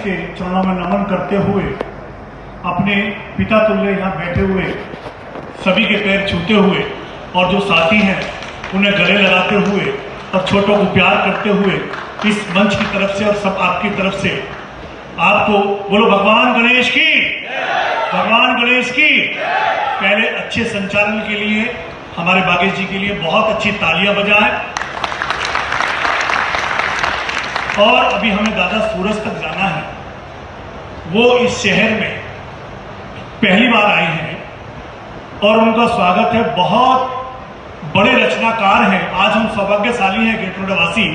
के चरणों में नमन करते हुए, अपने पिता तुल्य यहाँ बैठे हुए सभी के पैर छूते हुए और जो साथी हैं उन्हें गले लगाते हुए और छोटों को प्यार करते हुए इस मंच की तरफ से और सब आपकी तरफ से आपको बोलो भगवान गणेश की, भगवान गणेश की। पहले अच्छे संचालन के लिए हमारे बागेश जी के लिए बहुत अच्छी तालियां बजाएं। और अभी हमें दादा सूरज तक जाना है। वो इस शहर में पहली बार आए हैं और उनका स्वागत है। बहुत बड़े रचनाकार हैं। आज हम सौभाग्यशाली हैं गेटरोडवासी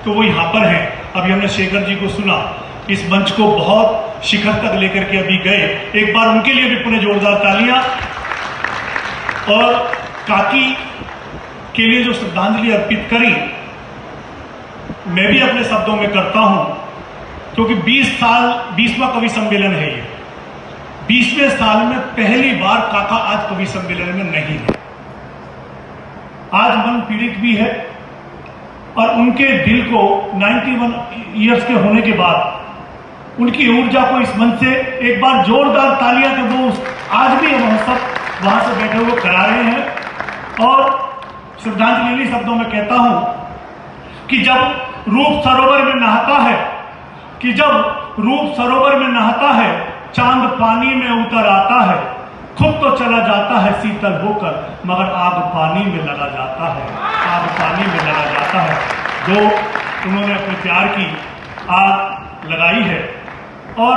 तो वो यहाँ पर हैं। अभी हमने शेखर जी को सुना, इस मंच को बहुत शिखर तक लेकर के अभी गए। एक बार उनके लिए भी पुनः जोरदार तालियां। और काकी के लिए जो श्रद्धांजलि अर्पित करी, मैं भी अपने शब्दों में करता हूं, क्योंकि 20वां कवि सम्मेलन है ये। 20वें साल में पहली बार काका आज कवि सम्मेलन में नहीं है। आज मन पीड़ित भी है और उनके दिल को 91 ईयर्स के होने के बाद उनकी ऊर्जा को इस मंच से एक बार जोरदार तालियां के वो आज भी हम सब वहां से बैठे हुए करा रहे हैं। और श्रद्धांजलि शब्दों में कहता हूं कि जब रूप सरोवर में नहाता है, कि जब रूप सरोवर में नहाता है, चांद पानी में उतर आता है, खुद तो चला जाता है शीतल होकर, मगर आग पानी में लगा जाता है, आग पानी में लगा जाता है। जो उन्होंने अपने प्यार की आग लगाई है। और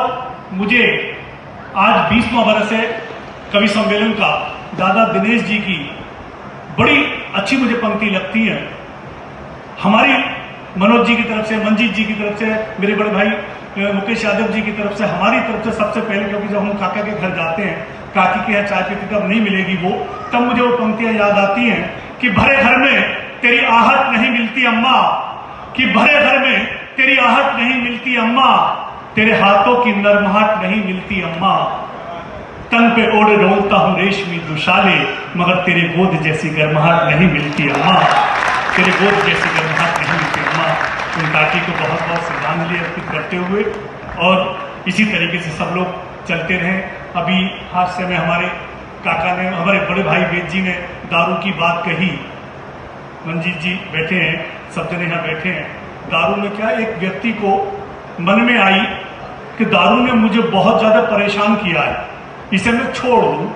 मुझे आज 20वां वर्ष है कवि सम्मेलन का। दादा दिनेश जी की बड़ी अच्छी मुझे पंक्ति लगती है। हमारी मनोज जी की तरफ से, मंजीत जी की तरफ से, मेरे बड़े भाई मुकेश यादव जी की तरफ से, हमारी तरफ से सबसे पहले, क्योंकि जब हम काका के घर जाते हैं, काकी के यहाँ चाय पीती तब नहीं मिलेगी वो, तब मुझे वो पंक्तियां याद आती हैं कि भरे घर में तेरी आहट नहीं मिलती अम्मा, कि भरे घर में तेरी आहट नहीं मिलती अम्मा, तेरे हाथों की नरमाहट नहीं मिलती अम्मा, तन पे ओढ़े डोलता हूं रेशमी दुशाले, मगर तेरे गोद जैसी गर्माहट नहीं मिलती अम्मा, तेरे गोद जैसी गर्माहट नहीं मिलती अम्मा। उन काकी को बहुत बहुत श्रद्धांजलि अर्पित करते हुए और इसी तरीके से सब लोग चलते रहे। अभी हादसे में हमारे काका ने, हमारे बड़े भाई वेद जी ने दारू की बात कही। मंजीत जी बैठे हैं, सब जने यहाँ बैठे हैं। दारू में क्या, एक व्यक्ति को मन में आई कि दारू ने मुझे बहुत ज्यादा परेशान किया है, इसे मैं छोड़ दूं,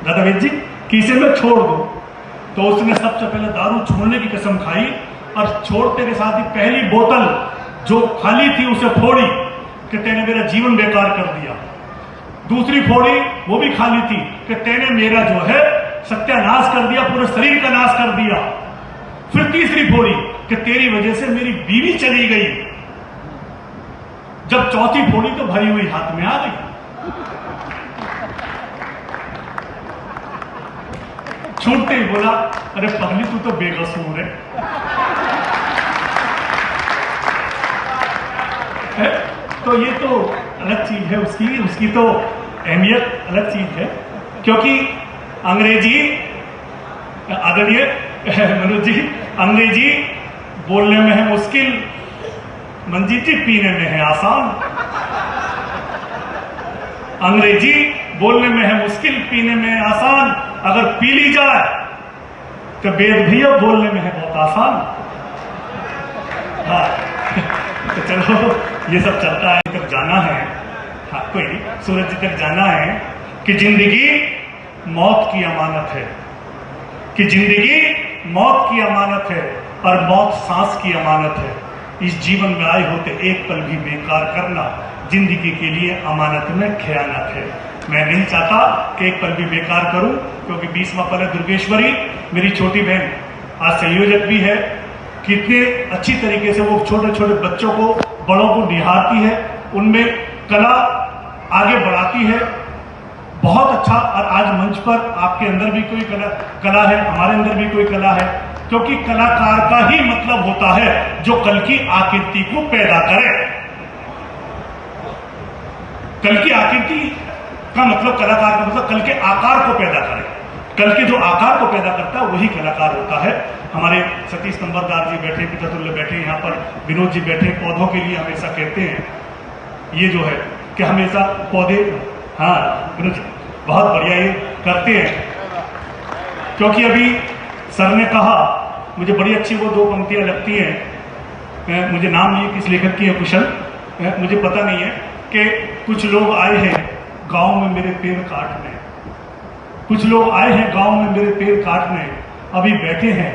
दादा वेद जी कि इसे मैं छोड़ दूं। तो उसने सबसे पहले दारू छोड़ने की कसम खाई और छोड़ते के साथ ही पहली बोतल जो खाली थी उसे फोड़ी कि तेने मेरा जीवन बेकार कर दिया। दूसरी फोड़ी, वो भी खाली थी, कि तेने मेरा जो है सत्यानाश कर दिया, पूरे शरीर का नाश कर दिया। फिर तीसरी फोड़ी कि तेरी वजह से मेरी बीवी चली गई। जब चौथी फोड़ी तो भरी हुई हाथ में आ गई। छूटते ही बोला, अरे पगली तू तो बेकसूर है। तो ये तो अलग चीज है, उसकी तो अहमियत अलग चीज है। क्योंकि अंग्रेजी, आदरणीय मनोज जी, अंग्रेजी बोलने में है मुश्किल, मंजीत जी पीने में है आसान। अंग्रेजी बोलने में है मुश्किल, पीने में है आसान। अगर पी ली जाए तो वेद भैया बोलने में है बहुत आसान। हाँ तो चलो ये सब चलता है, तक जाना है। हाँ कोई नहीं, सूरज जी तक जाना है कि जिंदगी मौत की अमानत है, कि जिंदगी मौत की अमानत है और मौत सांस की अमानत है। इस जीवन में आए होते एक पल भी बेकार करना जिंदगी के लिए अमानत में खयानत है। मैं नहीं चाहता कि एक पल भी बेकार करूं, क्योंकि 20वां पल है। दुर्गेश्वरी मेरी छोटी बहन आज संयोजक भी है। कितने अच्छी तरीके से वो छोटे छोटे बच्चों को, बड़ों को निहारती है, उनमें कला आगे बढ़ाती है। बहुत अच्छा। और आज मंच पर आपके अंदर भी कोई कला है, हमारे अंदर भी कोई कला है, क्योंकि कलाकार का ही मतलब होता है जो कल की आकृति को पैदा करे। कल की आकृति का मतलब, कलाकार का मतलब कल के आकार को पैदा करे। कल के जो आकार को पैदा करता है वही कलाकार होता है। हमारे सतीश नंबरदार जी बैठे, पिता तुल्य बैठे, यहाँ पर विनोद जी बैठे, पौधों के लिए हमेशा कहते हैं ये जो है कि हमेशा पौधे, हाँ विनोद जी बहुत बढ़िया ये करते हैं, क्योंकि अभी सर ने कहा, मुझे बड़ी अच्छी वो दो पंक्तियां लगती हैं, मुझे नाम नहीं किस लेखक की है, कुशल, मुझे पता नहीं है, कि कुछ लोग आए हैं गांव में मेरे पेड़ काटने, कुछ लोग आए हैं गांव में मेरे पेड़ काटने, अभी बैठे हैं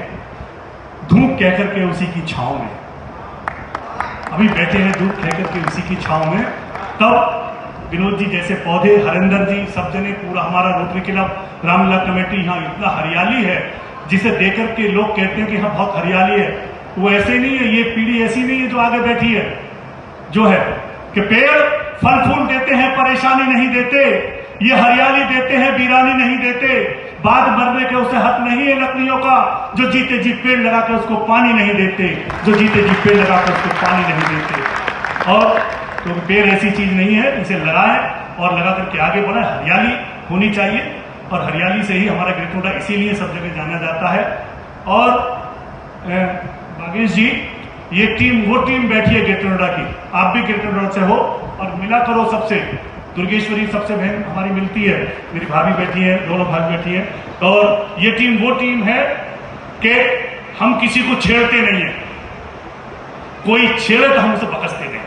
धूप कह करके उसी की छांव में, अभी बैठे हैं धूप कह करके उसी की छांव में। तब विनोद जी जैसे पौधे, हरिंदर जी, सब जने, पूरा हमारा रोटरी क्लब, रामलीला कमेटी, यहाँ इतना हरियाली है जिसे देख के लोग कहते हैं कि हाँ बहुत हरियाली है। वो ऐसे नहीं है, ये पीढ़ी ऐसी नहीं है जो आगे बैठी है, जो है कि पेड़ फल फूल देते हैं, परेशानी नहीं देते, ये हरियाली देते हैं, वीरानी नहीं देते, बाद मरने के उसे हक नहीं है लकड़ियों का, जो जीते जी पेड़ लगा के उसको पानी नहीं देते, जो जीते जी पेड़ लगा के उसको पानी नहीं देते। और तो पेड़ ऐसी चीज नहीं है, इसे लगाएं और लगा करके आगे बढ़े। हरियाली होनी चाहिए, और हरियाली से ही हमारा ग्रेटर नोएडा इसीलिए सब जगह जाना जाता है। और बागेश जी, ये टीम वो टीम बैठी है ग्रेटर नोएडा की, आप भी ग्रेटर नोएडा से हो और मिला करो सबसे। दुर्गेश्वरी सबसे बहन हमारी मिलती है, मेरी भाभी बैठी है, दोनों भाभी बैठी है, और ये टीम वो टीम है कि हम किसी को छेड़ते नहीं है, कोई छेड़े तो हम उसे बकसते नहीं है,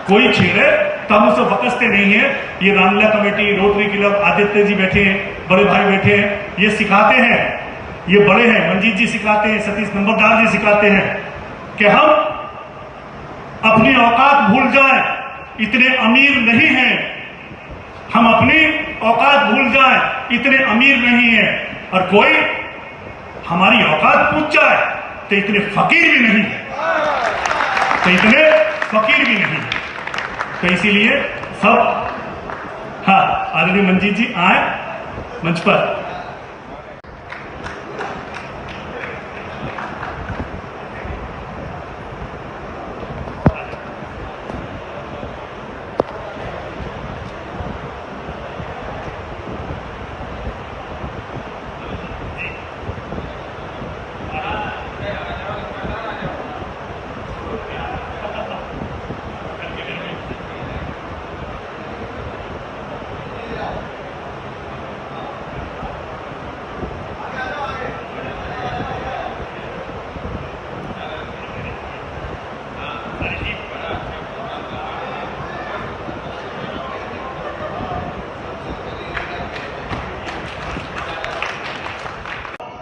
कोई छेड़े तो हम उसे बकसते नहीं है। ये Ramlila committee, Rotary Club, Aditya ji बैठे हैं, बड़े भाई बैठे हैं, ये सिखाते हैं, ये बड़े हैं, मंजीत जी सिखाते हैं, सतीश नंबरदार जी सिखाते हैं कि हम अपनी औकात भूल जाएं, इतने अमीर नहीं हैं, हम अपनी औकात भूल जाएं, इतने अमीर नहीं हैं, और कोई हमारी औकात पूछ जाए तो इतने फकीर भी नहीं है, तो इतने फकीर भी नहीं है। तो इसीलिए सब, हाँ आदरणीय मंजीत जी आए मंच पर।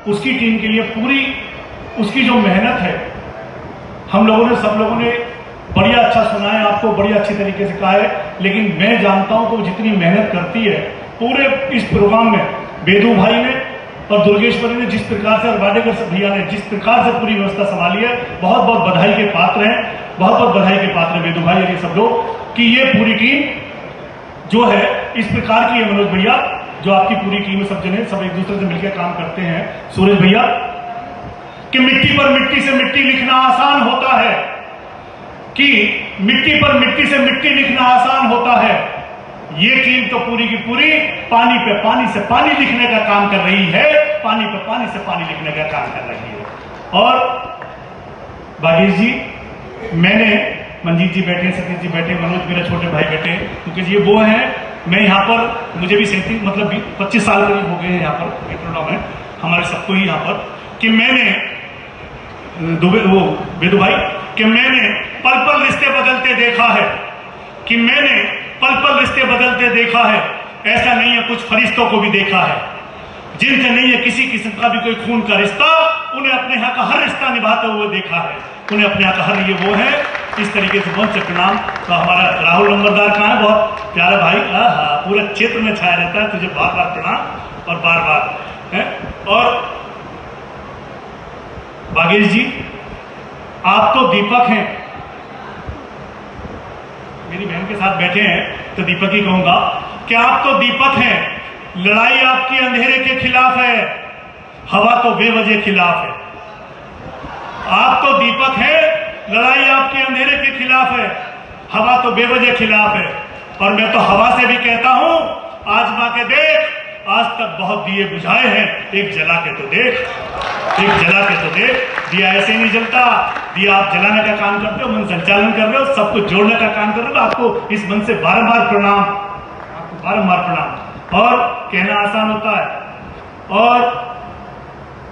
उसकी टीम के लिए पूरी उसकी जो मेहनत है, हम लोगों ने, सब लोगों ने बढ़िया अच्छा सुना है, आपको बढ़िया अच्छी तरीके से कहा है, लेकिन मैं जानता हूं कि जितनी मेहनत करती है पूरे इस प्रोग्राम में, वेदू भाई ने और दुर्गेश्वरी ने जिस प्रकार से, और वाडेकर भैया ने जिस प्रकार से पूरी व्यवस्था संभाली है, बहुत बहुत बधाई के पात्र हैं, बहुत बहुत बधाई के पात्र हैं वेदू भाई और ये सब लोग, कि ये पूरी टीम जो है इस प्रकार की है। मनोज भैया, जो आपकी पूरी टीम है, सब जने सब एक दूसरे से मिलकर काम करते हैं। सूरज भैया, कि मिट्टी पर मिट्टी से मिट्टी लिखना आसान होता है, कि मिट्टी पर मिट्टी से मिट्टी लिखना आसान होता है, ये टीम तो पूरी की पूरी पानी पे पानी से पानी लिखने का काम कर रही है, पानी पे पानी से पानी लिखने का काम कर रही है। और बागेश जी, मैंने, मंजीत जी बैठे, सतीश जी बैठे, मनोज मेरा छोटे भाई बैठे, क्योंकि ये वो है, मैं यहाँ पर, मुझे भी 37 मतलब 25 साल करीब हो गए हैं यहाँ पर ग्रेटर नोएडा में, हमारे सबको ही यहाँ पर, कि मैंने वो वेदू भाई, कि मैंने पल पल रिश्ते बदलते देखा है, कि मैंने पल पल रिश्ते बदलते देखा है, ऐसा नहीं है कुछ फरिश्तों को भी देखा है, जिनसे नहीं है किसी किस्म का भी कोई खून का रिश्ता, उन्हें अपने यहाँ का हर रिश्ता निभाते हुए देखा है, उन्हें अपने यहाँ का हर, ये वो है। इस तरीके से बहुत प्रणाम। तो हमारा राहुल नंबरदार कहाँ है, बहुत प्यारा भाई, पूरा क्षेत्र में छाया रहता है, तुझे बार बार प्रणाम और बार बार है। और बागेश जी, आप तो दीपक हैं, मेरी बहन के साथ बैठे हैं तो दीपक ही कहूंगा कि आप तो दीपक हैं, लड़ाई आपकी अंधेरे के खिलाफ है, हवा तो बेवजह खिलाफ है। आप तो दीपक हैं, लड़ाई आपके अंधेरे के खिलाफ है, हवा तो बेवजह खिलाफ है। और मैं तो हवा से भी कहता हूं, आजमा के देख, आज तक बहुत दिए बुझाए हैं, एक जला के तो देख, एक जला के तो देख। दिया ऐसे नहीं जलता, दिया आप जलाने का काम करते हो, मन संचालन कर रहे हो, सबको जोड़ने का काम कर रहे हो। आपको इस मन से बारंबार प्रणाम, आपको बारंबार प्रणाम। और कहना आसान होता है। और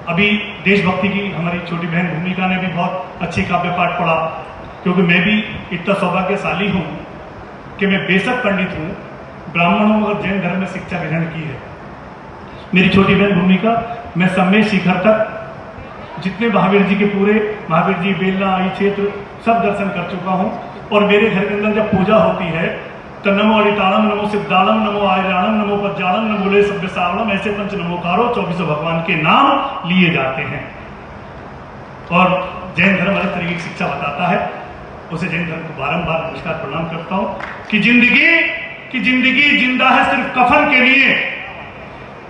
अभी देशभक्ति की हमारी छोटी बहन भूमिका ने भी बहुत अच्छी काव्य पाठ पढ़ा, क्योंकि मैं भी इतना सौभाग्यशाली हूं कि मैं बेशक पंडित हूं, ब्राह्मणों और जैन धर्म में शिक्षा ग्रहण की है। मेरी छोटी बहन भूमिका, मैं समय शिखर तक जितने महावीर जी के पूरे महावीर जी बेलना आई क्षेत्र सब दर्शन कर चुका हूं। और मेरे घर के अंदर जब पूजा होती है तो नमो अड़िताड़म, नमो सिद्धाड़म, नमो आयराणम, नमो पज्जाड़म, नमो ले सभ्य सावड़म, ऐसे पंच नमोकारो 24 भगवान के नाम लिए जाते हैं। और जैन धर्म अलग तरीके की शिक्षा बताता है, उसे जैन धर्म को बारंबार नमस्कार प्रणाम करता हूं कि जिंदगी जिंदा है सिर्फ कफन के लिए,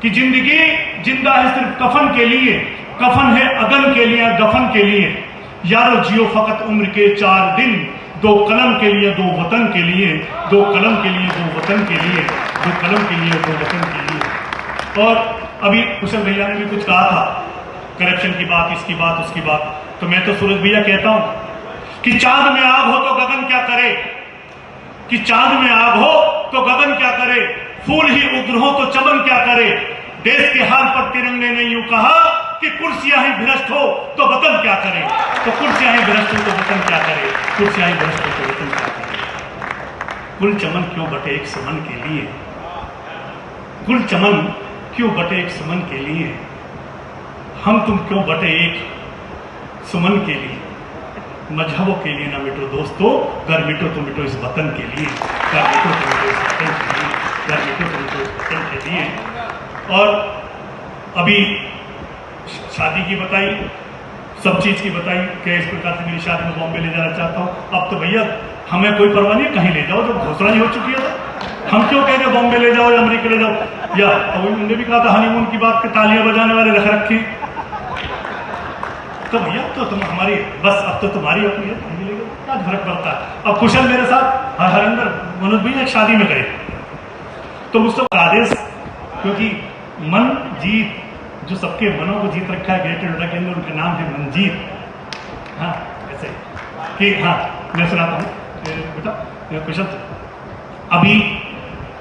कि जिंदगी जिंदा है सिर्फ कफन के लिए, कफन है अगन के लिए, दफन के लिए। यारो जियो फकत उम्र के 4 दिन, 2 कलम के लिए 2 वतन के लिए, 2 कलम के लिए 2 वतन के लिए, 2 कलम के लिए 2 वतन के लिए। और अभी कुशल भैया ने भी कुछ कहा था, करप्शन की बात, इसकी बात, उसकी बात। तो मैं तो सूरज भैया कहता हूं कि चांद में आग हो तो गगन क्या करे, कि चांद में आग हो तो गगन क्या करे, फूल ही उग्र हो तो चमन क्या करे। देश के हाल पर तिरंगे ने यूं कहा कि कुर्सियां ही भ्रष्ट हो तो वतन क्या करे, तो कुर्सियां ही भ्रष्ट हो तो वतन क्या करे, कुर्सियां ही भ्रष्ट हो तो वतन क्या करे। गुल चमन क्यों बटे एक सुमन के लिए, गुल चमन क्यों बटे एक सुमन के लिए, हम तुम क्यों बटे एक सुमन के लिए। मजहबों के लिए ना मिटो दोस्तों, घर मिटो तो मिटो इस वतन के लिए, घर मिटो तो मिटो इस वतन के लिए, घर मिटो तो मिटो इस वतन के लिए। और अभी शादी की बताई, सब चीज की बताई कि इस प्रकार से मेरी शादी में बॉम्बे ले जाना चाहता हूं। अब तो भैया हमें कोई परवाह नहीं, कहीं ले जाओ, जब घोषणा ही हो चुकी है तो हम क्यों कह रहे बॉम्बे ले जाओ या अमेरिका ले जाओ। या अभी उन्होंने भी कहा था हनीमून की बात के तालियां बजाने वाले रख रखे, तो भैया तो तुम हमारी बस, अब तो तुम्हारी अपनी है, क्या फर्क पड़ता है। अब कुशल मेरे साथ हरिंदर मनोज भैया एक शादी में गए तो मुझसे आदेश, क्योंकि मन जीत, जो सबके मनों को जीत रखा है ग्रेटर नोएडा के अंदर, उनका नाम है मनजीत। हाँ ऐसे कि हाँ मैं सुनाता हूँ बेटा कुशल। अभी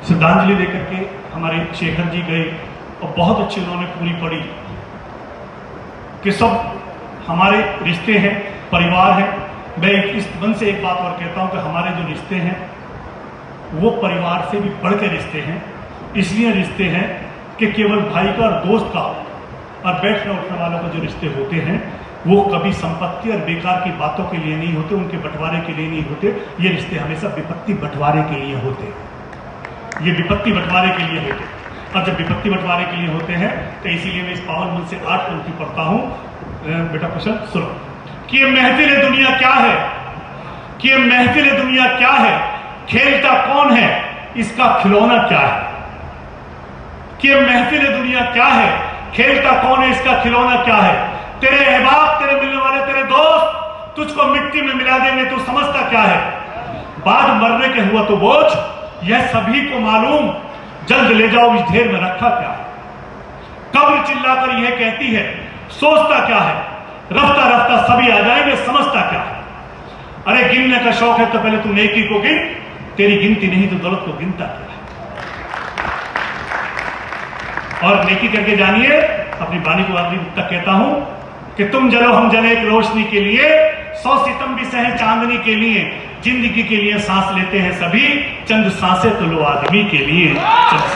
श्रद्धांजलि लेकर के हमारे शेखर जी गए और बहुत अच्छी उन्होंने पूरी पढ़ी कि सब हमारे रिश्ते हैं, परिवार है। मैं इस मन से एक बात और कहता हूं कि हमारे जो रिश्ते हैं वो परिवार से भी बढ़ के रिश्ते हैं। इसलिए रिश्ते हैं कि केवल भाई का और दोस्त का और बैठने उठने वालों का जो रिश्ते होते हैं वो कभी संपत्ति और बेकार की बातों के लिए नहीं होते, उनके बंटवारे के लिए नहीं होते। ये रिश्ते हमेशा विपत्ति बंटवारे के लिए होते, ये विपत्ति बंटवारे के लिए होते। और जब विपत्ति बंटवारे के लिए होते हैं तो इसीलिए मैं इस पावन मन से 8 पंक्ति पढ़ता हूं बेटा कुशल सुनो। कि ये महफिल दुनिया क्या है, कि ये महफिल दुनिया क्या है, खेलता कौन है इसका खिलौना क्या है। कि ये महफिल दुनिया क्या है, खेलता कौन है इसका खिलौना क्या है। तेरे अहबाब, तेरे मिलने वाले, तेरे दोस्त तुझको मिट्टी में मिला देंगे, तू समझता क्या है। बाद मरने के हुआ तो बोझ, यह सभी को मालूम, जल्द ले जाओ इस ढेर में रखा क्या है। कब्र चिल्लाकर यह कहती है सोचता क्या है, रफ्ता रफ्ता सभी आ जाएंगे, समझता क्या है। अरे गिनने का शौक है तो पहले तू नेकी को गिन, तेरी गिनती नहीं तो दौलत को गिनता क्या है। और नेकी करके जानिए, अपनी वाणी को आखिरी तक कहता हूं कि तुम जलो हम जले एक रोशनी के लिए, 100 सितम भी सहे चांदनी के लिए। जिंदगी के लिए सांस लेते हैं सभी, चंद सांसें तो लो आदमी के लिए, चंद